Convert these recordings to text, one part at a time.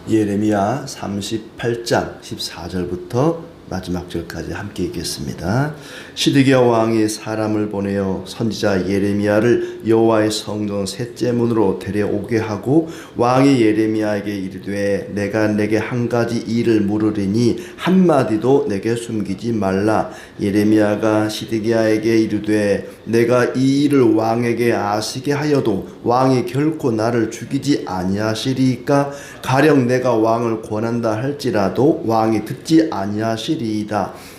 예레미야 38장 14절부터 마지막 절까지 함께 읽겠습니다. 시드기야 왕이 사람을 보내어 선지자 예레미야를 여호와의 성전 셋째 문으로 데려오게 하고 왕이 예레미야에게 이르되 내가 내게 한 가지 일을 물으리니 한마디도 내게 숨기지 말라. 예레미야가 시드기야에게 이르되 내가 이 일을 왕에게 아시게 하여도 왕이 결코 나를 죽이지 아니하시리이까 가령 내가 왕을 권한다 할지라도 왕이 듣지 아니하시리이다.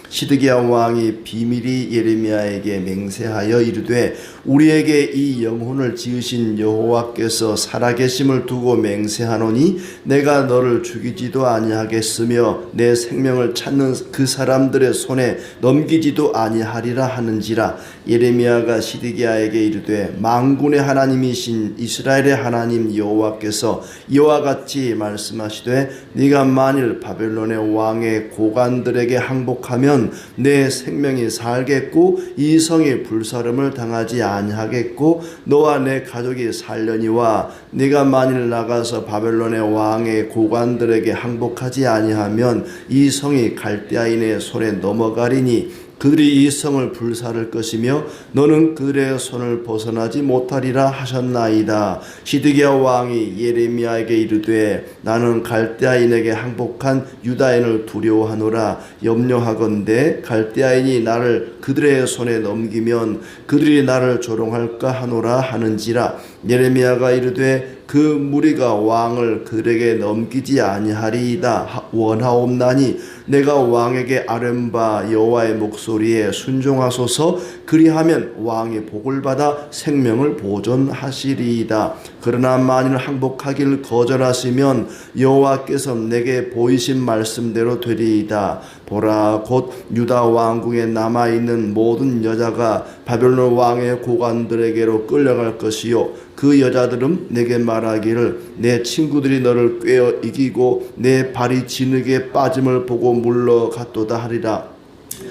시드기야 왕이 비밀이 예레미야에게 맹세하여 이르되 우리에게 이 영혼을 지으신 여호와께서 살아계심을 두고 맹세하노니 내가 너를 죽이지도 아니하겠으며 내 생명을 찾는 그 사람들의 손에 넘기지도 아니하리라 하는지라. 예레미야가 시드기야에게 이르되 만군의 하나님이신 이스라엘의 하나님 여호와께서 이와 같이 말씀하시되 네가 만일 바벨론의 왕의 고관들에게 항복하면 내 생명이 살겠고 이 성이 불사름을 당하지 아니하겠고 너와 내 가족이 살려니와 네가 만일 나가서 바벨론의 왕의 고관들에게 항복하지 아니하면 이 성이 갈대아인의 손에 넘어가리니 그들이 이 성을 불사를 것이며 너는 그들의 손을 벗어나지 못하리라 하셨나이다. 시드기야 왕이 예레미야에게 이르되 나는 갈대아인에게 항복한 유다인을 두려워하노라. 염려하건대 갈대아인이 나를 그들의 손에 넘기면 그들이 나를 조롱할까 하노라 하는지라. 예레미야가 이르되 그 무리가 왕을 그들에게 넘기지 아니하리이다 원하옵나니 내가 왕에게 아뢰는 바 여호와의 목소리에 순종하소서. 그리하면 왕이 복을 받아 생명을 보존하시리이다. 그러나 만일 항복하기를 거절하시면 여호와께서 내게 보이신 말씀대로 되리이다. 보라, 곧 유다 왕궁에 남아있는 모든 여자가 바벨론 왕의 고관들에게로 끌려갈 것이요 그 여자들은 내게 말하기를 내 친구들이 너를 꿰어 이기고 내 발이 진흙에 빠짐을 보고 물러갔도다 하리라.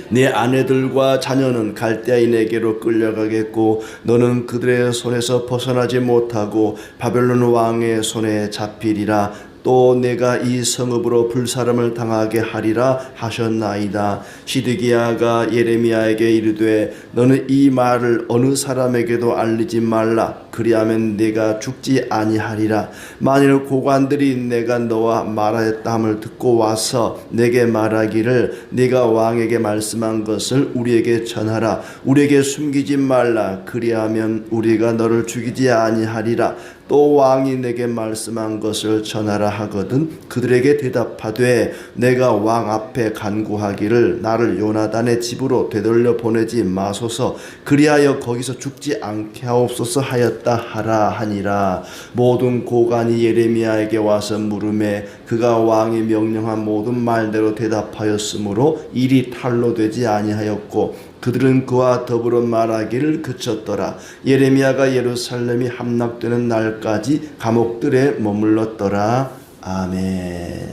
네 아내들과 자녀는 갈대아인에게로 끌려가겠고 너는 그들의 손에서 벗어나지 못하고 바벨론 왕의 손에 잡히리라. 또 내가 이 성읍으로 불사름을 당하게 하리라 하셨나이다. 시드기야가 예레미야에게 이르되 너는 이 말을 어느 사람에게도 알리지 말라. 그리하면 내가 죽지 아니하리라. 만일 고관들이 내가 너와 말하였다함을 듣고 와서 내게 말하기를 네가 왕에게 말씀한 것을 우리에게 전하라. 우리에게 숨기지 말라. 그리하면 우리가 너를 죽이지 아니하리라. 또 왕이 내게 말씀한 것을 전하라 하거든 그들에게 대답하되 내가 왕 앞에 간구하기를 나를 요나단의 집으로 되돌려 보내지 마소서. 그리하여 거기서 죽지 않게 하옵소서 하였다 하라 하니라. 모든 고관이 예레미야에게 와서 물으매 그가 왕이 명령한 모든 말대로 대답하였으므로 일이 탈로 되지 아니하였고 그들은 그와 더불어 말하기를 그쳤더라. 예레미야가 예루살렘이 함락되는 날까지 감옥들에 머물렀더라. 아멘.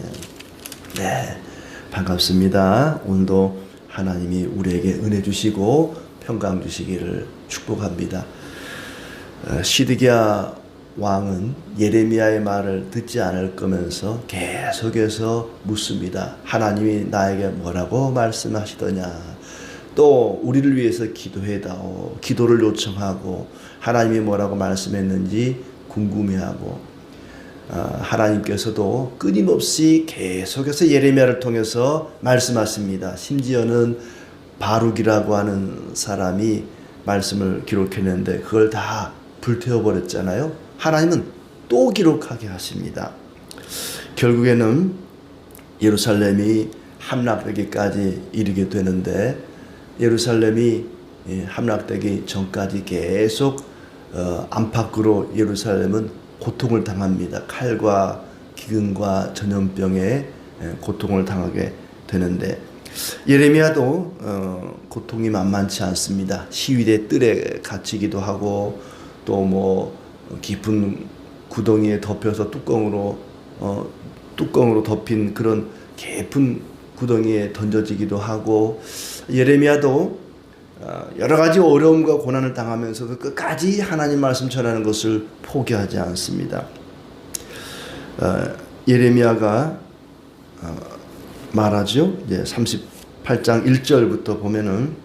네, 반갑습니다. 오늘도 하나님이 우리에게 은혜 주시고 평강 주시기를 축복합니다. 시드기야 왕은 예레미야의 말을 듣지 않을 거면서 계속해서 묻습니다. 하나님이 나에게 뭐라고 말씀하시더냐. 또 우리를 위해서 기도해다오. 기도를 요청하고 하나님이 뭐라고 말씀했는지 궁금해하고 하나님께서도 끊임없이 계속해서 예레미야를 통해서 말씀하십니다. 심지어는 바룩이라고 하는 사람이 말씀을 기록했는데 그걸 다 불태워버렸잖아요. 하나님은 또 기록하게 하십니다. 결국에는 예루살렘이 함락되기까지 이르게 되는데 예루살렘이 함락되기 전까지 계속 안팎으로 예루살렘은 고통을 당합니다. 칼과 기근과 전염병에 고통을 당하게 되는데 예레미야도 고통이 만만치 않습니다. 시위대 뜰에 갇히기도 하고 또 뭐 깊은 구덩이에 덮여서 뚜껑으로 덮인 그런 깊은 구덩이에 던져지기도 하고 예레미야도 여러 가지 어려움과 고난을 당하면서도 끝까지 하나님 말씀 전하는 것을 포기하지 않습니다. 예레미야가 말하죠. 이제 38장 1절부터 보면은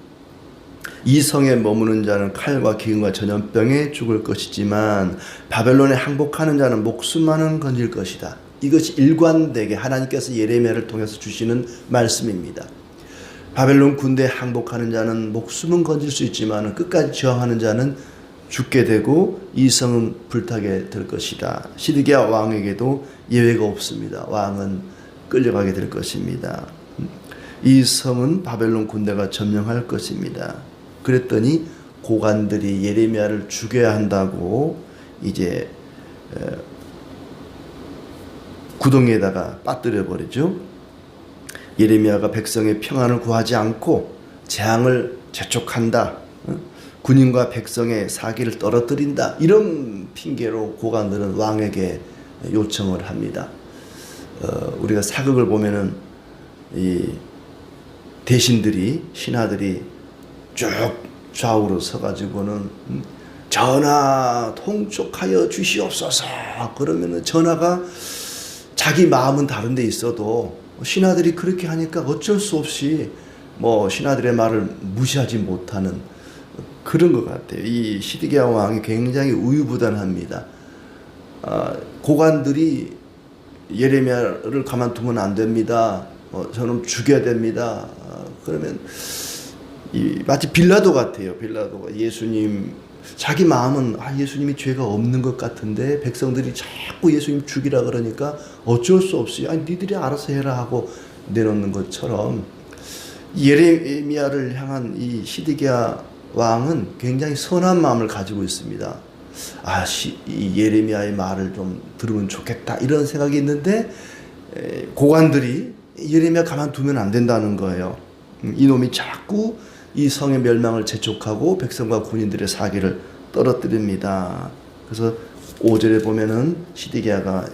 이 성에 머무는 자는 칼과 기근과 전염병에 죽을 것이지만 바벨론에 항복하는 자는 목숨만은 건질 것이다. 이것이 일관되게 하나님께서 예레미야를 통해서 주시는 말씀입니다. 바벨론 군대에 항복하는 자는 목숨은 건질 수 있지만 끝까지 저항하는 자는 죽게 되고 이 성은 불타게 될 것이다. 시드기야 왕에게도 예외가 없습니다. 왕은 끌려가게 될 것입니다. 이 성은 바벨론 군대가 점령할 것입니다. 그랬더니 고관들이 예레미야를 죽여야 한다고 이제 구덩이에다가 빠뜨려 버리죠. 예레미야가 백성의 평안을 구하지 않고 재앙을 재촉한다. 군인과 백성의 사기를 떨어뜨린다. 이런 핑계로 고관들은 왕에게 요청을 합니다. 우리가 사극을 보면은 이 대신들이 신하들이 쭉 좌우로 서가지고는 전하 통촉하여 주시옵소서. 그러면은 전하가 자기 마음은 다른 데 있어도 신하들이 그렇게 하니까 어쩔 수 없이 뭐 신하들의 말을 무시하지 못하는 그런 것 같아요. 이 시드기야 왕이 굉장히 우유부단합니다. 고관들이 예레미야를 가만두면 안 됩니다. 저는 죽여야 됩니다. 그러면 마치 빌라도 같아요. 빌라도가 예수님 자기 마음은 예수님이 죄가 없는 것 같은데 백성들이 자꾸 예수님 죽이라 그러니까 어쩔 수 없이 니들이 알아서 해라 하고 내놓는 것처럼 예레미야를 향한 이 시드기야 왕은 굉장히 선한 마음을 가지고 있습니다. 이 예레미야의 말을 좀 들으면 좋겠다 이런 생각이 있는데 고관들이 예레미야 가만두면 안 된다는 거예요. 이놈이 자꾸 이 성의 멸망을 재촉하고 백성과 군인들의 사기를 떨어뜨립니다. 그래서 5절에 보면은 시드기야가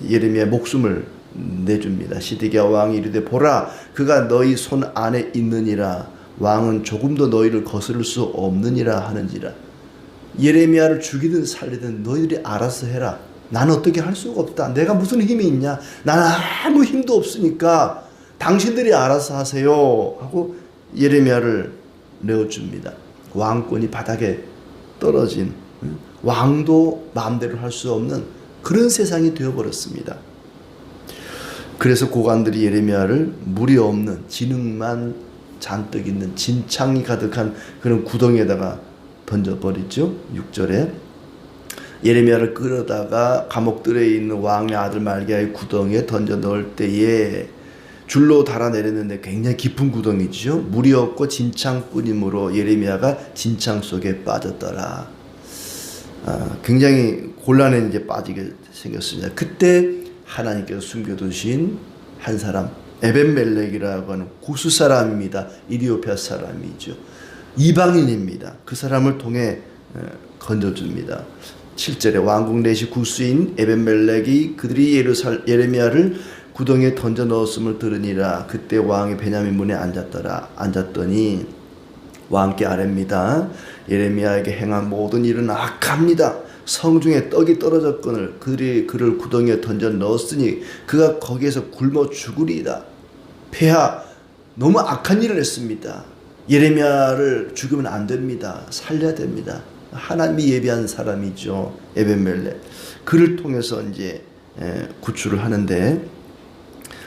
예레미야의 목숨을 내줍니다. 시드기야 왕이 이르되 보라 그가 너희 손 안에 있느니라 왕은 조금도 너희를 거스를 수 없느니라 하는지라. 예레미야를 죽이든 살리든 너희들이 알아서 해라. 나는 어떻게 할 수가 없다. 내가 무슨 힘이 있냐. 나는 아무 힘도 없으니까 당신들이 알아서 하세요 하고 예레미야를 내어줍니다. 왕권이 바닥에 떨어진 왕도 마음대로 할 수 없는 그런 세상이 되어버렸습니다. 그래서 고관들이 예레미야를 무리 없는 진흙만 잔뜩 있는 진창이 가득한 그런 구덩이에다가 던져버리죠. 6절에 예레미야를 끌어다가 감옥들에 있는 왕의 아들 말기야의 구덩이에 던져 넣을 때에 줄로 달아내렸는데 굉장히 깊은 구덩이죠. 물이 없고 진창뿐이므로 예레미야가 진창 속에 빠졌더라. 굉장히 곤란에 이제 빠지게 생겼습니다. 그때 하나님께서 숨겨두신 한 사람 에벤멜렉이라고 하는 구스 사람입니다. 이디오피아 사람이죠. 이방인입니다. 그 사람을 통해 건져줍니다. 7절에 왕국 내시 구스인 에벤멜렉이 그들이 예레미야를 구덩이에 던져 넣었음을 들으니라. 그때 왕이 베냐민 문에 앉았더니 왕께 아뢰입니다. 예레미야에게 행한 모든 일은 악합니다. 성중에 떡이 떨어졌거늘 그들이 그를 구덩이에 던져 넣었으니 그가 거기에서 굶어 죽으리이다. 폐하 너무 악한 일을 했습니다. 예레미야를 죽이면 안 됩니다. 살려야 됩니다. 하나님이 예비한 사람이죠. 에벤멜렉. 그를 통해서 이제 구출을 하는데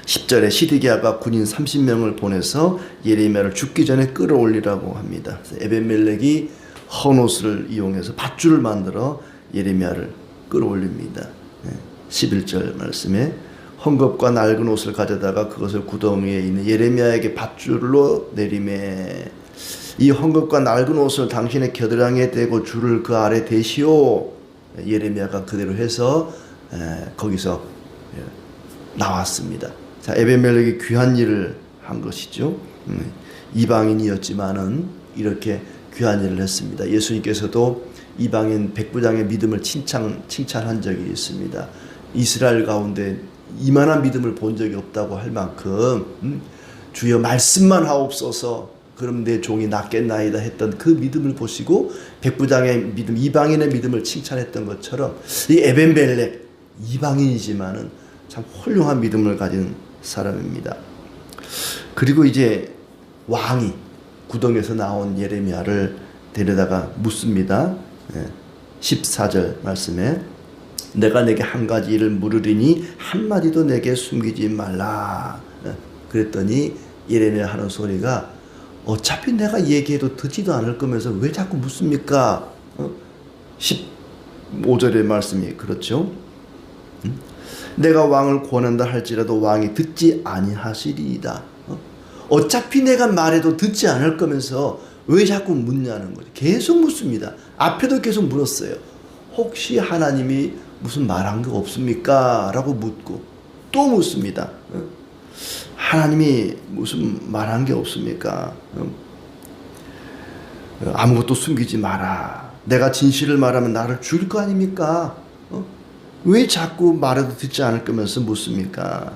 10절에 시드기야가 군인 30명을 보내서 예레미야를 죽기 전에 끌어올리라고 합니다. 에벤멜렉이 헌옷을 이용해서 밧줄을 만들어 예레미야를 끌어올립니다. 11절 말씀에 헝겊과 낡은 옷을 가져다가 그것을 구덩이에 있는 예레미야에게 밧줄로 내리매 이 헝겊과 낡은 옷을 당신의 겨드랑이에 대고 줄을 그 아래 대시오. 예레미야가 그대로 해서 거기서 나왔습니다. 자, 에벤멜렉이 귀한 일을 한 것이죠. 이방인이었지만은 이렇게 귀한 일을 했습니다. 예수님께서도 이방인 백부장의 믿음을 칭찬한 적이 있습니다. 이스라엘 가운데 이만한 믿음을 본 적이 없다고 할 만큼 주여 말씀만 하옵소서 그럼 내 종이 낫겠나이다 했던 그 믿음을 보시고 백부장의 믿음, 이방인의 믿음을 칭찬했던 것처럼 이 에벤멜렉 이방인이지만은 참 훌륭한 믿음을 가진 사람입니다. 그리고 이제 왕이 구덩이에서 나온 예레미야를 데려다가 묻습니다. 14절 말씀에 내가 내게 한 가지 일을 물으리니 한마디도 내게 숨기지 말라. 그랬더니 예레미야 하는 소리가 어차피 내가 얘기해도 듣지도 않을 거면서 왜 자꾸 묻습니까? 15절의 말씀이 그렇죠. 내가 왕을 권한다 할지라도 왕이 듣지 아니하시리이다. 어차피 내가 말해도 듣지 않을 거면서 왜 자꾸 묻냐는 거죠. 계속 묻습니다. 앞에도 계속 물었어요. 혹시 하나님이 무슨 말한 거 없습니까? 라고 묻고 또 묻습니다. 하나님이 무슨 말한 게 없습니까? 아무것도 숨기지 마라. 내가 진실을 말하면 나를 죽일 거 아닙니까? 왜 자꾸 말해도 듣지 않을 거면서 묻습니까?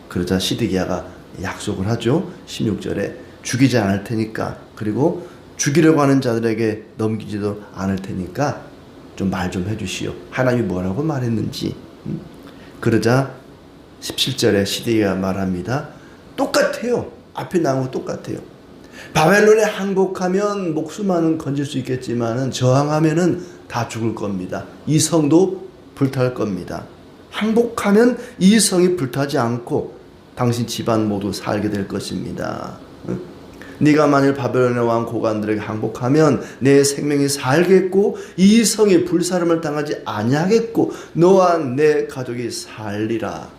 그러자 시드기야가 약속을 하죠. 16절에 죽이지 않을 테니까, 그리고 죽이려고 하는 자들에게 넘기지도 않을 테니까 좀 말 좀 해주시오. 하나님이 뭐라고 말했는지. 그러자 17절에 시드기야가 말합니다. 똑같아요. 앞에 나온 거 똑같아요. 바벨론에 항복하면 목숨만은 건질 수 있겠지만은 저항하면은 다 죽을 겁니다. 이 성도 불탈 겁니다. 항복하면 이 성이 불타지 않고 당신 집안 모두 살게 될 것입니다. 네가 만일 바벨론의 왕 고관들에게 항복하면 내 생명이 살겠고 이 성이 불사름을 당하지 아니하겠고 너와 내 가족이 살리라.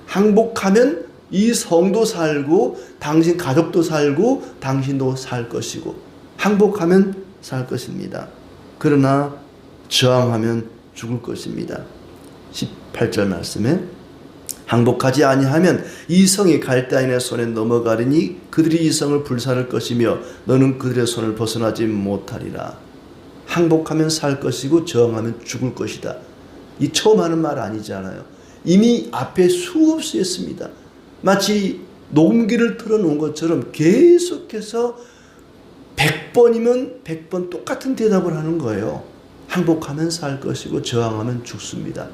항복하면 이 성도 살고 당신 가족도 살고 당신도 살 것이고 항복하면 살 것입니다. 그러나 저항하면 죽을 것입니다. 18절 말씀에 항복하지 아니하면 이 성이 갈대아인의 손에 넘어가리니 그들이 이 성을 불살할 것이며 너는 그들의 손을 벗어나지 못하리라. 항복하면 살 것이고 저항하면 죽을 것이다. 이 처음 하는 말 아니잖아요. 이미 앞에 수없이 했습니다. 마치 녹음기를 틀어놓은 것처럼 계속해서 100번이면 100번 똑같은 대답을 하는 거예요. 항복하면 살 것이고 저항하면 죽습니다.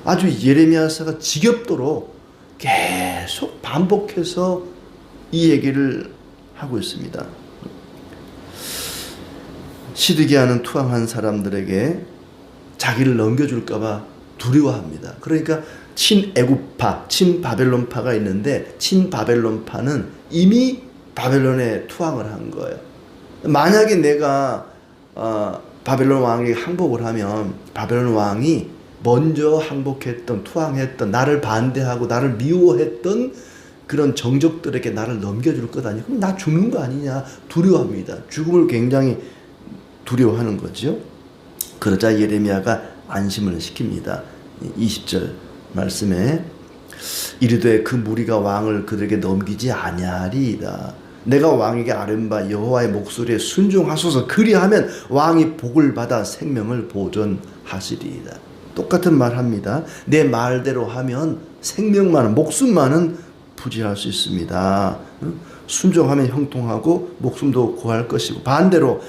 아주 예레미야서가 지겹도록 계속 반복해서 이 얘기를 하고 있습니다. 시드기야는 투항한 사람들에게 자기를 넘겨줄까 봐 두려워합니다. 그러니까 친애굽파, 친바벨론파가 있는데 친바벨론파는 이미 바벨론에 투항을 한 거예요. 만약에 내가 바벨론 왕에게 항복을 하면 바벨론 왕이 먼저 항복했던, 투항했던, 나를 반대하고 나를 미워했던 그런 정적들에게 나를 넘겨줄 것 아니야. 그럼 나 죽는 거 아니냐 두려워합니다. 죽음을 굉장히 두려워하는 거죠. 그러자 예레미야가 안심을 시킵니다. 20절 말씀에 이르되 그 무리가 왕을 그들에게 넘기지 아니하리이다. 내가 왕에게 아뢰는 바 여호와의 목소리에 순종하소서. 그리하면 왕이 복을 받아 생명을 보존하시리이다. 똑같은 말 합니다. 내 말대로 하면 생명만은, 목숨만은 부지할 수 있습니다. 순종하면 형통하고 목숨도 구할 것이고, 반대로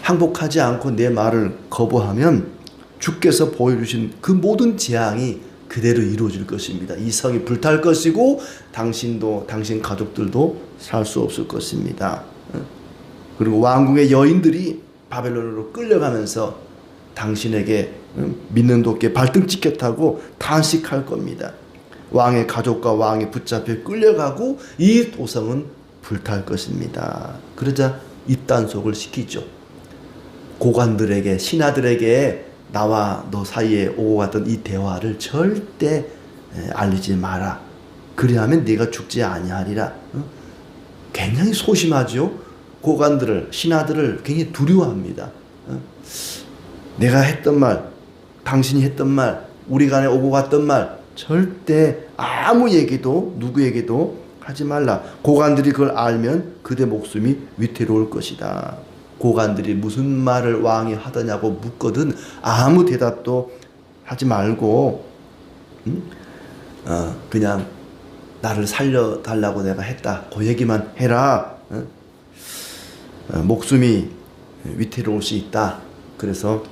항복하지 않고 내 말을 거부하면 주께서 보여주신 그 모든 재앙이 그대로 이루어질 것입니다. 이 성이 불탈 것이고 당신도 당신 가족들도 살 수 없을 것입니다. 그리고 왕궁의 여인들이 바벨론으로 끌려가면서 당신에게 믿는 도끼에 발등 찍혀 타고 탄식할 겁니다. 왕의 가족과 왕이 붙잡혀 끌려가고 이 도성은 불탈 것입니다. 그러자 입단속을 시키죠. 고관들에게, 신하들에게 나와 너 사이에 오고 갔던 이 대화를 절대 알리지 마라. 그리하면 네가 죽지 아니하리라. 굉장히 소심하죠. 고관들을, 신하들을 굉장히 두려워합니다. 내가 했던 말, 당신이 했던 말, 우리 간에 오고 갔던 말 절대 아무 얘기도 누구에게도 하지 말라. 고관들이 그걸 알면 그대 목숨이 위태로울 것이다. 고관들이 무슨 말을 왕이 하더냐고 묻거든 아무 대답도 하지 말고 그냥 나를 살려달라고 내가 했다, 그 얘기만 해라. 목숨이 위태로울 수 있다. 그래서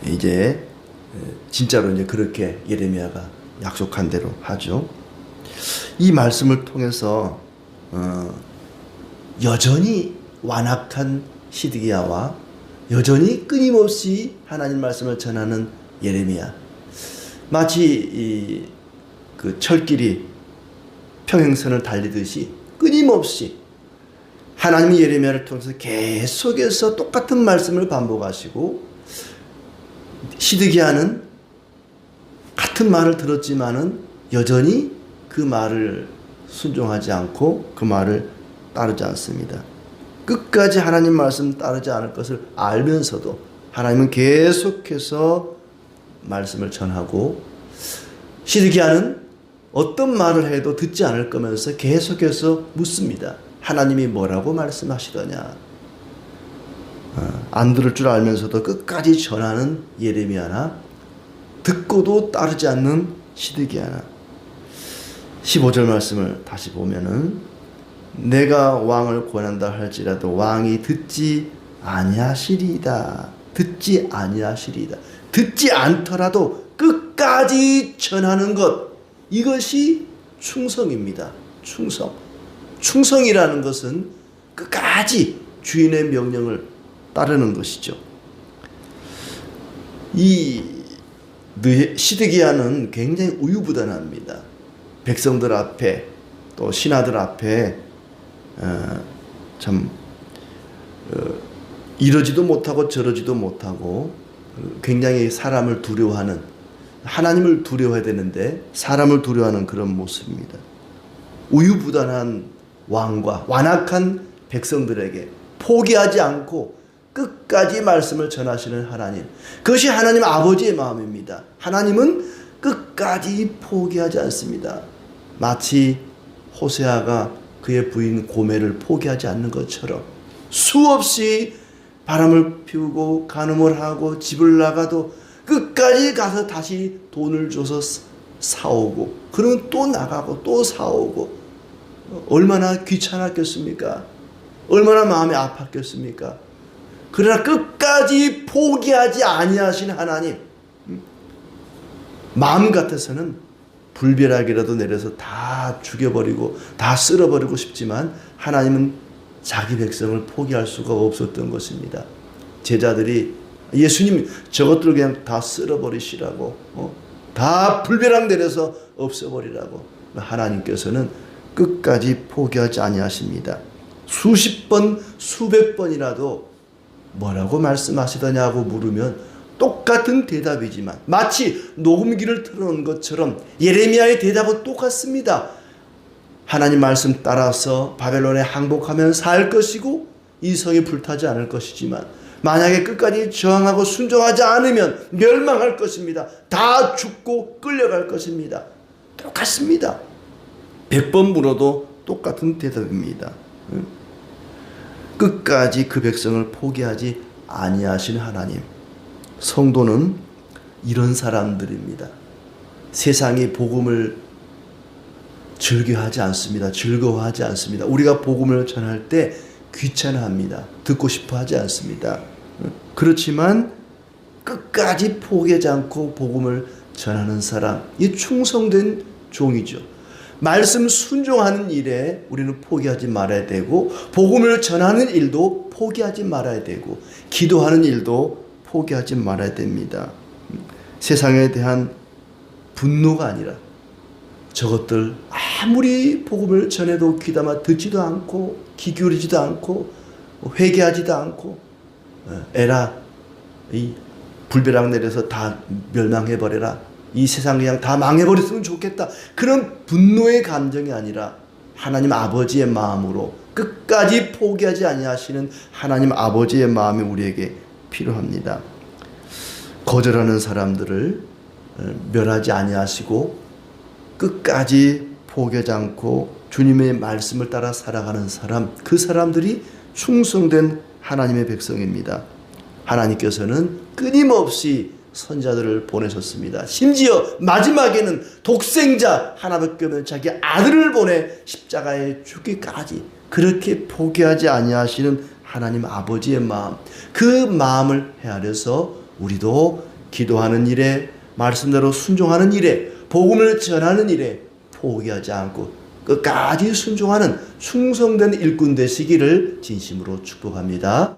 이제 진짜로 이제 그렇게 예레미야가 약속한 대로 하죠. 이 말씀을 통해서 여전히 완악한 시드기야와 여전히 끊임없이 하나님 말씀을 전하는 예레미야, 마치 그 철길이 평행선을 달리듯이 끊임없이 하나님이 예레미야를 통해서 계속해서 똑같은 말씀을 반복하시고, 시드기야는 같은 말을 들었지만은 여전히 그 말을 순종하지 않고 그 말을 따르지 않습니다. 끝까지 하나님 말씀 따르지 않을 것을 알면서도 하나님은 계속해서 말씀을 전하고, 시드기야는 어떤 말을 해도 듣지 않을 거면서 계속해서 묻습니다. 하나님이 뭐라고 말씀하시더냐. 안 들을 줄 알면서도 끝까지 전하는 예레미야나, 듣고도 따르지 않는 시드기야나. 15절 말씀을 다시 보면은, 내가 왕을 권한다 할지라도 왕이 듣지 아니하시리이다. 듣지 아니하시리이다. 듣지 않더라도 끝까지 전하는 것, 이것이 충성입니다. 충성이라는 것은 끝까지 주인의 명령을 따르는 것이죠. 이 시드기야는 굉장히 우유부단합니다. 백성들 앞에, 또 신하들 앞에 이러지도 못하고 저러지도 못하고 굉장히 사람을 두려워하는, 하나님을 두려워해야 되는데 사람을 두려워하는 그런 모습입니다. 우유부단한 왕과 완악한 백성들에게 포기하지 않고 끝까지 말씀을 전하시는 하나님, 그것이 하나님 아버지의 마음입니다. 하나님은 끝까지 포기하지 않습니다. 마치 호세아가 그의 부인 고멜을 포기하지 않는 것처럼 수없이 바람을 피우고 간음을 하고 집을 나가도 끝까지 가서 다시 돈을 줘서 사오고, 그러면 또 나가고 또 사오고, 얼마나 귀찮았겠습니까? 얼마나 마음이 아팠겠습니까? 그러나 끝까지 포기하지 아니하신 하나님, 마음 같아서는 불벼락이라도 내려서 다 죽여버리고 다 쓸어버리고 싶지만 하나님은 자기 백성을 포기할 수가 없었던 것입니다. 제자들이 예수님 저것들 그냥 다 쓸어버리시라고, 다 불벼락 내려서 없애버리라고, 하나님께서는 끝까지 포기하지 아니하십니다. 수십 번 수백 번이라도 뭐라고 말씀하시더냐고 물으면 똑같은 대답이지만, 마치 녹음기를 틀어놓은 것처럼 예레미야의 대답은 똑같습니다. 하나님 말씀 따라서 바벨론에 항복하면 살 것이고 이 성이 불타지 않을 것이지만, 만약에 끝까지 저항하고 순종하지 않으면 멸망할 것입니다. 다 죽고 끌려갈 것입니다. 똑같습니다. 100번 물어도 똑같은 대답입니다. 끝까지 그 백성을 포기하지 아니하신 하나님. 성도는 이런 사람들입니다. 세상이 복음을 즐겨하지 않습니다. 즐거워하지 않습니다. 우리가 복음을 전할 때 귀찮아합니다. 듣고 싶어 하지 않습니다. 그렇지만 끝까지 포기하지 않고 복음을 전하는 사람, 이 충성된 종이죠. 말씀 순종하는 일에 우리는 포기하지 말아야 되고, 복음을 전하는 일도 포기하지 말아야 되고, 기도하는 일도 포기하지 말아야 됩니다. 세상에 대한 분노가 아니라 저것들 아무리 복음을 전해도 귀담아 듣지도 않고 귀 기울이지도 않고 회개하지도 않고, 에라 이 불벼락 내려서 다 멸망해버려라, 이 세상 그냥 다 망해버렸으면 좋겠다, 그런 분노의 감정이 아니라 하나님 아버지의 마음으로 끝까지 포기하지 아니하시는 하나님 아버지의 마음이 우리에게 필요합니다. 거절하는 사람들을 멸하지 아니하시고 끝까지 포기하지 않고 주님의 말씀을 따라 살아가는 사람, 그 사람들이 충성된 하나님의 백성입니다. 하나님께서는 끊임없이 선자들을 보내셨습니다. 심지어 마지막에는 독생자 하나밖에 없는 자기 아들을 보내 십자가에 죽기까지 그렇게 포기하지 아니하시는 하나님 아버지의 마음, 그 마음을 헤아려서 우리도 기도하는 일에, 말씀대로 순종하는 일에, 복음을 전하는 일에 포기하지 않고 끝까지 순종하는 충성된 일꾼 되시기를 진심으로 축복합니다.